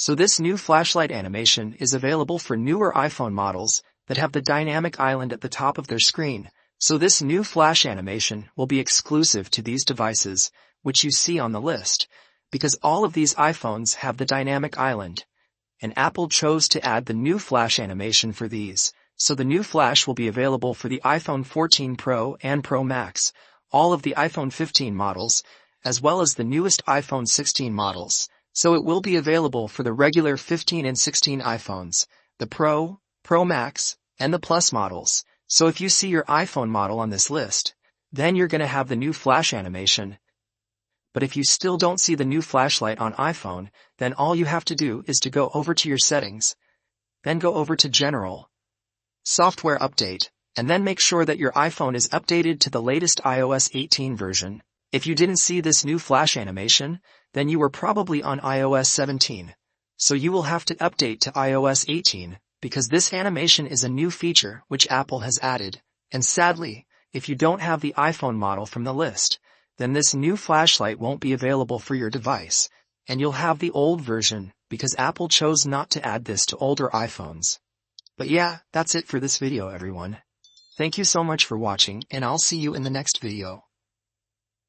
So this new flashlight animation is available for newer iPhone models that have the dynamic island at the top of their screen. So this new flash animation will be exclusive to these devices, which you see on the list, because all of these iPhones have the dynamic island, and Apple chose to add the new flash animation for these. So the new flash will be available for the iPhone 14 Pro and Pro Max, all of the iPhone 15 models, as well as the newest iPhone 16 models. So it will be available for the regular 15 and 16 iPhones, the Pro, Pro Max, and the Plus models. So if you see your iPhone model on this list, then you're going to have the new flash animation. But if you still don't see the new flashlight on iPhone, then all you have to do is to go over to your settings, then go over to General, Software Update, and then make sure that your iPhone is updated to the latest iOS 18 version. If you didn't see this new flash animation, then you were probably on iOS 17. So you will have to update to iOS 18, because this animation is a new feature which Apple has added. And sadly, if you don't have the iPhone model from the list, then this new flashlight won't be available for your device, and you'll have the old version, because Apple chose not to add this to older iPhones. But yeah, that's it for this video, everyone. Thank you so much for watching, and I'll see you in the next video.